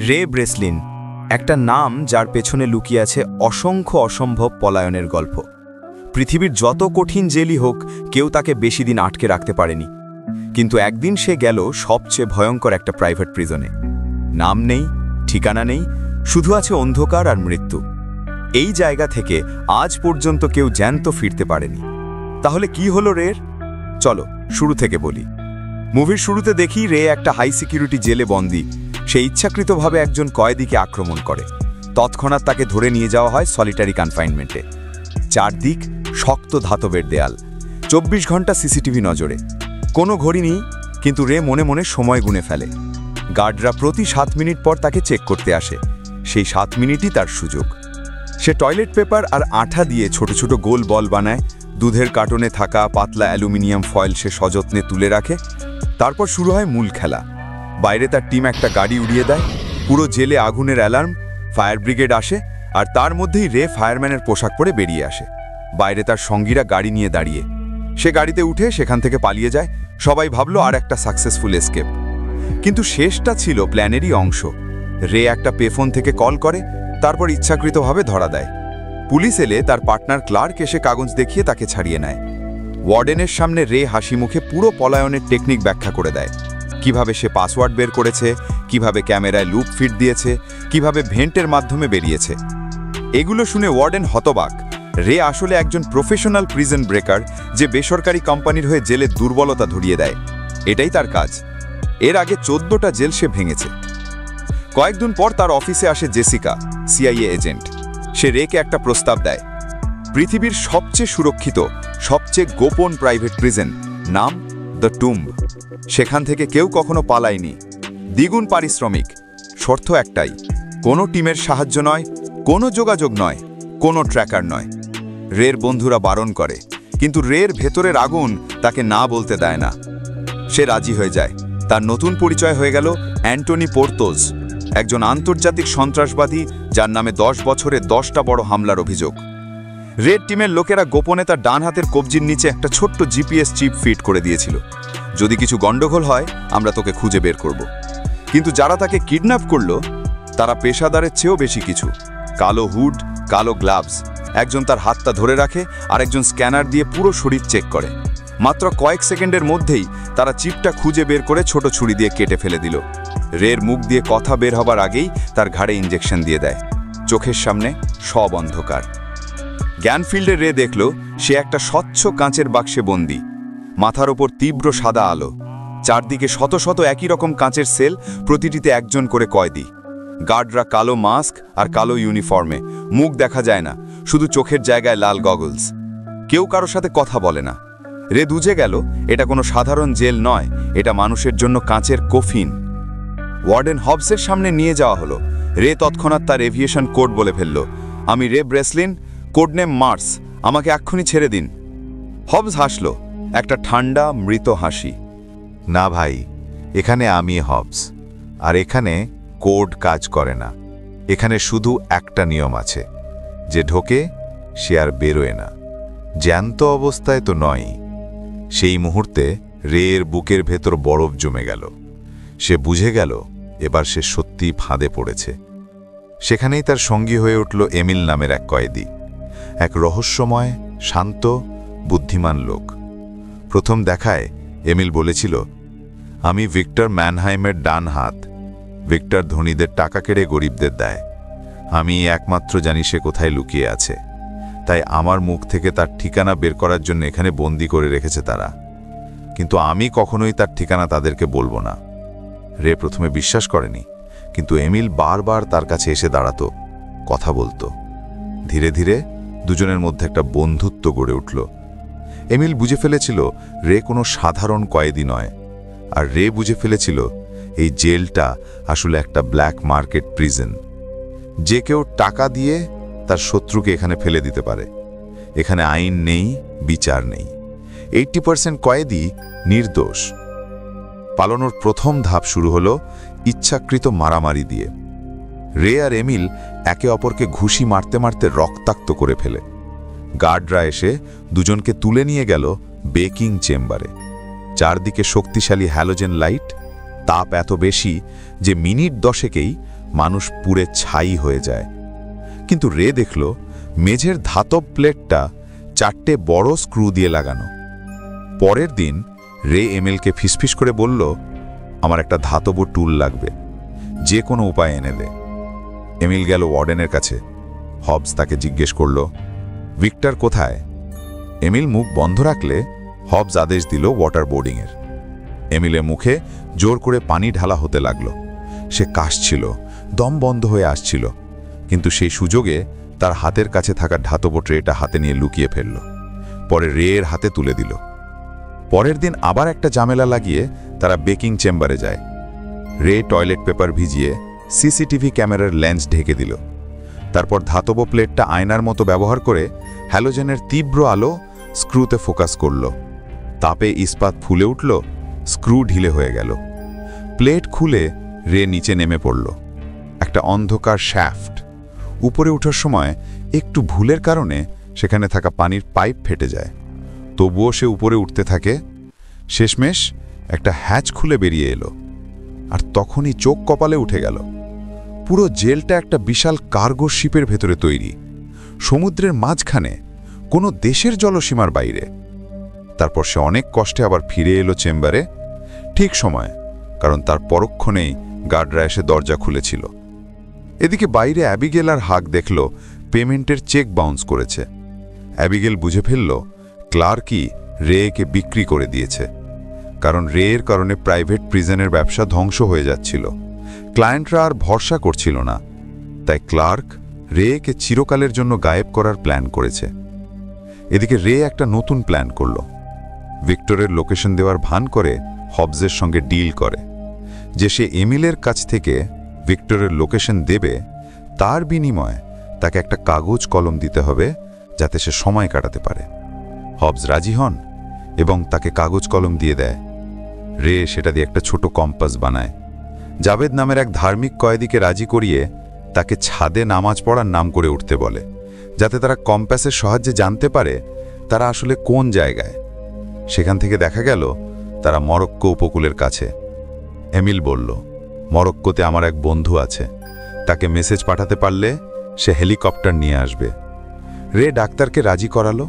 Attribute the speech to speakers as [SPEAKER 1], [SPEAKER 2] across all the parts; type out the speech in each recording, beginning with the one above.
[SPEAKER 1] রে ব্রেসলিন, একটা নাম যার পেছনে লুকিয়ে আছে অসংখ্য অসম্ভব পলায়নের গল্প। পৃথিবীর যত কঠিন জেলই হোক, কেউ তাকে বেশি দিন আটকে রাখতে পারেনি। কিন্তু একদিন সে গেল সবচেয়ে ভয়ঙ্কর একটা প্রাইভেট প্রিজনে। নাম নেই, ঠিকানা নেই, শুধু আছে অন্ধকার আর মৃত্যু। এই জায়গা থেকে আজ পর্যন্ত কেউ জ্যান্ত ফিরতে পারেনি। তাহলে কি হলো রের? চলো শুরু থেকে বলি। মুভির শুরুতে দেখি রে একটা হাই সিকিউরিটি জেলে বন্দী। সে ইচ্ছাকৃতভাবে একজন কয়েদিকে আক্রমণ করে। তৎক্ষণাৎ তাকে ধরে নিয়ে যাওয়া হয় সলিটারি কনফাইনমেন্টে। চারদিক শক্ত ধাতবের দেয়াল, 24 ঘন্টা সিসিটিভি নজরে। কোনো ঘড়ি নেই, কিন্তু রে মনে মনে সময় গুনে ফেলে। গার্ডরা প্রতি 7 মিনিট পর তাকে চেক করতে আসে। সেই 7 মিনিটই তার সুযোগ। সে টয়লেট পেপার আর আঠা দিয়ে ছোট ছোট গোল বল বানায়। দুধের কার্টনে থাকা পাতলা অ্যালুমিনিয়াম ফয়েল সে সযত্নে তুলে রাখে। তারপর শুরু হয় মূল খেলা। বাইরে তার টিম একটা গাড়ি উড়িয়ে দেয়। পুরো জেলে আগুনের অ্যালার্ম, ফায়ার ব্রিগেড আসে, আর তার মধ্যেই রে ফায়ারম্যানের পোশাক পরে বেরিয়ে আসে। বাইরে তার সঙ্গীরা গাড়ি নিয়ে দাঁড়িয়ে। সে গাড়িতে উঠে সেখান থেকে পালিয়ে যায়। সবাই ভাবল আর একটা সাকসেসফুল এসকেপ। কিন্তু শেষটা ছিল প্ল্যানেরই অংশ। রে একটা পেফোন থেকে কল করে, তারপর ইচ্ছাকৃতভাবে ধরা দেয়। পুলিশ এলে তার পার্টনার ক্লার্ক এসে কাগজ দেখিয়ে তাকে ছাড়িয়ে নেয়। ওয়ার্ডেনের সামনে রে হাসি মুখে পুরো পলায়নের টেকনিক ব্যাখ্যা করে দেয়। কিভাবে সে পাসওয়ার্ড বের করেছে, কিভাবে ক্যামেরায় লুপ ফিট দিয়েছে, কিভাবে ভেন্টের মাধ্যমে বেরিয়েছে। এগুলো শুনে ওয়ার্ডেন হতবাক। রে আসলে একজন প্রফেশনাল প্রিজন ব্রেকার, যে বেসরকারি কোম্পানির হয়ে জেলের দুর্বলতা ধরিয়ে দেয়। এটাই তার কাজ। এর আগে 14টা জেল সে ভেঙেছে। কয়েকদিন পর তার অফিসে আসে জেসিকা, সিআইএ এজেন্ট। সে রেকে একটা প্রস্তাব দেয়। পৃথিবীর সবচেয়ে সুরক্ষিত, সবচেয়ে গোপন প্রাইভেট প্রিজন, নাম দ্য টুম্ব। সেখান থেকে কেউ কখনো পালায়নি। দ্বিগুণ পারিশ্রমিক, শর্ত একটাই, কোনো টিমের সাহায্য নয়, কোনো যোগাযোগ নয়, কোনো ট্র্যাকার নয়। রের বন্ধুরা বারণ করে, কিন্তু রের ভেতরের আগুন তাকে না বলতে দেয় না। সে রাজি হয়ে যায়। তার নতুন পরিচয় হয়ে গেল অ্যান্টনি পোর্তোস, একজন আন্তর্জাতিক সন্ত্রাসবাদী যার নামে 10 বছরে 10টা বড় হামলার অভিযোগ। রেড টিমের লোকেরা গোপনে তার ডান হাতের কবজির নিচে একটা ছোট্ট জিপিএস চিপ ফিট করে দিয়েছিল। যদি কিছু গন্ডগোল হয়, আমরা তোকে খুঁজে বের করব। কিন্তু যারা তাকে কিডন্যাপ করলো, তারা পেশাদারের চেয়েও বেশি কিছু। কালো হুড, কালো গ্লাভস। একজন তার হাতটা ধরে রাখে, আর একজন স্ক্যানার দিয়ে পুরো শরীর চেক করে। মাত্র কয়েক সেকেন্ডের মধ্যেই তারা চিপটা খুঁজে বের করে ছোট ছুরি দিয়ে কেটে ফেলে দিল। রের মুখ দিয়ে কথা বের হবার আগেই তার ঘাড়ে ইঞ্জেকশন দিয়ে দেয়। চোখের সামনে সব অন্ধকার। জ্ঞানফিল্ডে রে দেখল সে একটা স্বচ্ছ কাঁচের বাক্সে বন্দী। মাথার ওপর তীব্র সাদা আলো। চারদিকে শত শত একই রকম কাঁচের সেল, প্রতিটিতে একজন করে কয়েদি। গার্ডরা কালো মাস্ক আর কালো ইউনিফর্মে। মুখ দেখা যায় না, শুধু চোখের জায়গায় লাল গগলস। কেউ কারো সাথে কথা বলে না। রে বুঝে গেল এটা কোনো সাধারণ জেল নয়, এটা মানুষের জন্য কাঁচের কফিন। ওয়ার্ডেন হবসের সামনে নিয়ে যাওয়া হলো। রে তৎক্ষণাৎ তার এভিয়েশন কোড বলে ফেলল, আমি রে ব্রেসলিন, কোডনেম মার্স, আমাকে এক্ষুনি ছেড়ে দিন। হবস হাসল, একটা ঠান্ডা মৃত হাসি।
[SPEAKER 2] না ভাই, এখানে আমি হবস, আর এখানে কোড কাজ করে না। এখানে শুধু একটা নিয়ম আছে, যে ঢোকে সে আর বেরোয় না। জ্যান্ত অবস্থায় তো নয়। সেই মুহূর্তে রের বুকের ভেতর বরফ জমে গেল। সে বুঝে গেল এবার সে সত্যিই ফাঁদে পড়েছে। সেখানেই তার সঙ্গী হয়ে উঠল এমিল নামের এক কয়েদি, এক রহস্যময়, শান্ত, বুদ্ধিমান লোক। প্রথম দেখায় এমিল বলেছিল, আমি ভিক্টর ম্যানহাইমের ডান হাত। ভিক্টর ধনীদের টাকা কেড়ে গরিবদের দেয়। আমি একমাত্র জানি সে কোথায় লুকিয়ে আছে। তাই আমার মুখ থেকে তার ঠিকানা বের করার জন্য এখানে বন্দি করে রেখেছে তারা। কিন্তু আমি কখনোই তার ঠিকানা তাদেরকে বলবো না। রে প্রথমে বিশ্বাস করেনি, কিন্তু এমিল বারবার তার কাছে এসে দাঁড়াতো, কথা বলতো। ধীরে ধীরে দুজনের মধ্যে একটা বন্ধুত্ব গড়ে উঠল। এমিল বুঝে ফেলেছিল রে কোনো সাধারণ কয়েদি নয়, আর রে বুঝে ফেলেছিল এই জেলটা আসলে একটা ব্ল্যাক মার্কেট প্রিজন। যে কেউ টাকা দিয়ে তার শত্রুকে এখানে ফেলে দিতে পারে। এখানে আইন নেই, বিচার নেই। 80% কয়েদি নির্দোষ। পালানোর প্রথম ধাপ শুরু হলো ইচ্ছাকৃত মারামারি দিয়ে। রে আর এমিল একে অপরকে ঘুষি মারতে মারতে রক্তাক্ত করে ফেলে। গার্ডরা এসে দুজনকে তুলে নিয়ে গেল বেকিং চেম্বারে। চারদিকে শক্তিশালী হ্যালোজেন লাইট, তাপ এত বেশি যে মিনিট 10কেই মানুষ পুড়ে ছাই হয়ে যায়। কিন্তু রে দেখল মেঝের ধাতব প্লেটটা 4টে বড় স্ক্রু দিয়ে লাগানো। পরের দিন রে এমিলকে ফিসফিস করে বলল, আমার একটা ধাতব টুল লাগবে, যে কোনো উপায় এনে দে। এমিল গেল ওয়ার্ডেনের কাছে। হবস তাকে জিজ্ঞেস করল, ভিক্টর কোথায়? এমিল মুখ বন্ধ রাখলে হবস আদেশ দিল ওয়াটার বোর্ডিংয়ের। এমিলের মুখে জোর করে পানি ঢালা হতে লাগল। সে কাশছিল, দম বন্ধ হয়ে আসছিল, কিন্তু সেই সুযোগে তার হাতের কাছে থাকা ধাতব ট্রেটা হাতে নিয়ে লুকিয়ে ফেলল। পরে রের হাতে তুলে দিল। পরের দিন আবার একটা ঝামেলা লাগিয়ে তারা বেকিং চেম্বারে যায়। রে টয়লেট পেপার ভিজিয়ে সিসিটিভি ক্যামেরার লেন্স ঢেকে দিল। তারপর ধাতব প্লেটটা আয়নার মতো ব্যবহার করে হ্যালোজেনের তীব্র আলো স্ক্রুতে ফোকাস করল। তাপে ইস্পাত ফুলে উঠল, স্ক্রু ঢিলে হয়ে গেল। প্লেট খুলে রে নিচে নেমে পড়ল। একটা অন্ধকার শ্যাফট। উপরে ওঠার সময় একটু ভুলের কারণে সেখানে থাকা পানির পাইপ ফেটে যায়। তবুও সে উপরে উঠতে থাকে। শেষমেশ একটা হ্যাচ খুলে বেরিয়ে এলো, আর তখনই চোখ কপালে উঠে গেল। পুরো জেলটা একটা বিশাল কার্গো শিপের ভেতরে তৈরি, সমুদ্রের মাঝখানে, কোনো দেশের জলসীমার বাইরে। তারপর সে অনেক কষ্টে আবার ফিরে এলো চেম্বারে, ঠিক সময়, কারণ তার পরক্ষণেই গার্ডরা এসে দরজা খুলেছিল। এদিকে বাইরে অ্যাবিগেল আর হাক দেখল পেমেন্টের চেক বাউন্স করেছে। অ্যাবিগেল বুঝে ফেলল ক্লার্কই রেকে বিক্রি করে দিয়েছে, কারণ রের কারণে প্রাইভেট প্রিজনের ব্যবসা ধ্বংস হয়ে যাচ্ছিল। ক্লায়েন্টরা আর ভরসা করছিল না, তাই ক্লার্ক রেকে চিরকালের জন্য গায়েব করার প্ল্যান করেছে। এদিকে রে একটা নতুন প্ল্যান করল। ভিক্টরের লোকেশন দেওয়ার ভান করে হবসের সঙ্গে ডিল করে যে সে এমিলের কাছ থেকে ভিক্টরের লোকেশন দেবে, তার বিনিময়ে তাকে একটা কাগজ কলম দিতে হবে যাতে সে সময় কাটাতে পারে। হবস রাজি হন এবং তাকে কাগজ কলম দিয়ে দেয়। রে সেটা দিয়ে একটা ছোট কম্পাস বানায়। জাভেদ নামের এক ধার্মিক কয়েদিকে রাজি করিয়ে তাকে ছাদে নামাজ পড়ার নাম করে উঠতে বলে, যাতে তারা কম্পাসের সাহায্যে জানতে পারে তারা আসলে কোন জায়গায়। সেখান থেকে দেখা গেল তারা মরক্কো উপকূলের কাছে। এমিল বলল, মরক্কোতে আমার এক বন্ধু আছে, তাকে মেসেজ পাঠাতে পারলে সে হেলিকপ্টার নিয়ে আসবে। রে ডাক্তারকে রাজি করালো।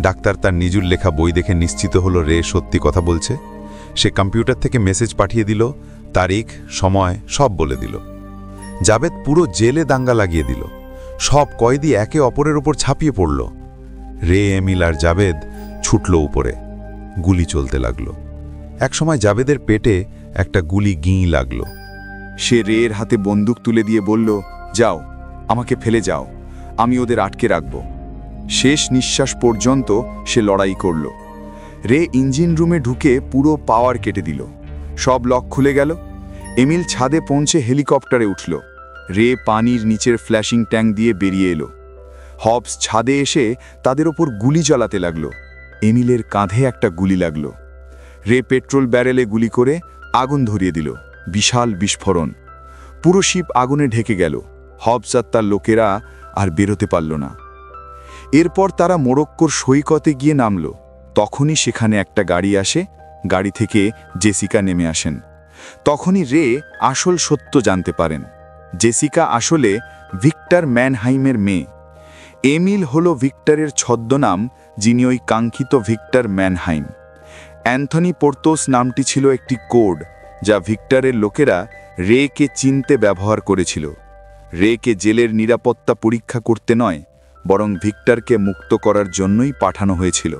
[SPEAKER 2] ডাক্তার তার নিজুর লেখা বই দেখে নিশ্চিত হলো রে সত্যি কথা বলছে। সে কম্পিউটার থেকে মেসেজ পাঠিয়ে দিল, তারিখ, সময় সব বলে দিল। জাভেদ পুরো জেলে দাঙ্গা লাগিয়ে দিল। সব কয়েদি একে অপরের ওপর ছাপিয়ে পড়ল। রে, এমিল আর জাভেদ ছুটল উপরে। গুলি চলতে লাগলো। একসময় জাভেদের পেটে একটা গুলি গিঁ লাগলো।
[SPEAKER 1] সে রের হাতে বন্দুক তুলে দিয়ে বলল, যাও, আমাকে ফেলে যাও, আমি ওদের আটকে রাখব। শেষ নিঃশ্বাস পর্যন্ত সে লড়াই করল। রে ইঞ্জিন রুমে ঢুকে পুরো পাওয়ার কেটে দিল। সব লক খুলে গেল। এমিল ছাদে পৌঁছে হেলিকপ্টারে উঠল। রে পানির নিচের ফ্ল্যাশিং ট্যাঙ্ক দিয়ে বেরিয়ে এলো। হবস ছাদে এসে তাদের ওপর গুলি চালাতে লাগল। এমিলের কাঁধে একটা গুলি লাগল। রে পেট্রোল ব্যারেলে গুলি করে আগুন ধরিয়ে দিল। বিশাল বিস্ফোরণ। পুরো শিপ আগুনে ঢেকে গেল। হবস আর তার লোকেরা আর বেরোতে পারল না। এরপর তারা মোরক্কোর সৈকতে গিয়ে নামল। তখনই সেখানে একটা গাড়ি আসে। গাড়ি থেকে জেসিকা নেমে আসেন। তখনই রে আসল সত্য জানতে পারেন। জেসিকা আসলে ভিক্টর ম্যানহাইমের মেয়ে। এমিল হলো ভিক্টরের ছদ্মনাম, যিনি ওই কাঙ্ক্ষিত ভিক্টর ম্যানহাইম। অ্যান্থনি পোর্তোস নামটি ছিল একটি কোড, যা ভিক্টরের লোকেরা রেকে চিনতে ব্যবহার করেছিল। রেকে জেলের নিরাপত্তা পরীক্ষা করতে নয়, বরং ভিক্টরকে মুক্ত করার জন্যই পাঠানো হয়েছিল।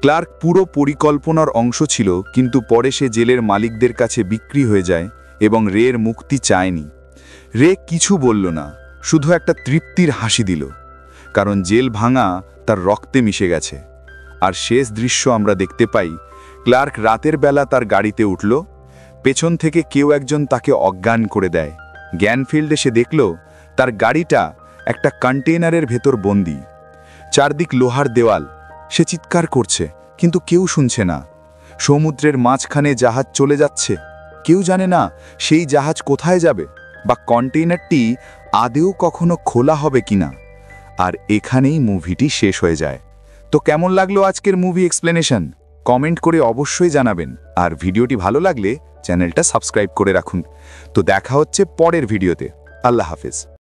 [SPEAKER 1] ক্লার্ক পুরো পরিকল্পনার অংশ ছিল, কিন্তু পরে সে জেলের মালিকদের কাছে বিক্রি হয়ে যায় এবং রের মুক্তি চায়নি। রে কিছু বলল না, শুধু একটা তৃপ্তির হাসি দিল, কারণ জেল ভাঙা তার রক্তে মিশে গেছে। আর শেষ দৃশ্য আমরা দেখতে পাই, ক্লার্ক রাতের বেলা তার গাড়িতে উঠল। পেছন থেকে কেউ একজন তাকে অজ্ঞান করে দেয়। জ্ঞানফিল্ডে সে দেখল তার গাড়িটা একটা কন্টেইনারের ভেতর বন্দি। চারদিক লোহার দেওয়াল। সে চিৎকার করছে, কিন্তু কেউ শুনছে না। সমুদ্রের মাঝখানে জাহাজ চলে যাচ্ছে। কেউ জানে না সেই জাহাজ কোথায় যাবে, বা কন্টেইনারটি আদেও কখনো খোলা হবে কিনা। আর এখানেই মুভিটি শেষ হয়ে যায়। তো কেমন লাগলো আজকের মুভি এক্সপ্লেনেশন?
[SPEAKER 3] কমেন্ট করে অবশ্যই জানাবেন, আর ভিডিওটি ভালো লাগলে চ্যানেলটা সাবস্ক্রাইব করে রাখুন। তো দেখা হচ্ছে পরের ভিডিওতে। আল্লাহ হাফেজ।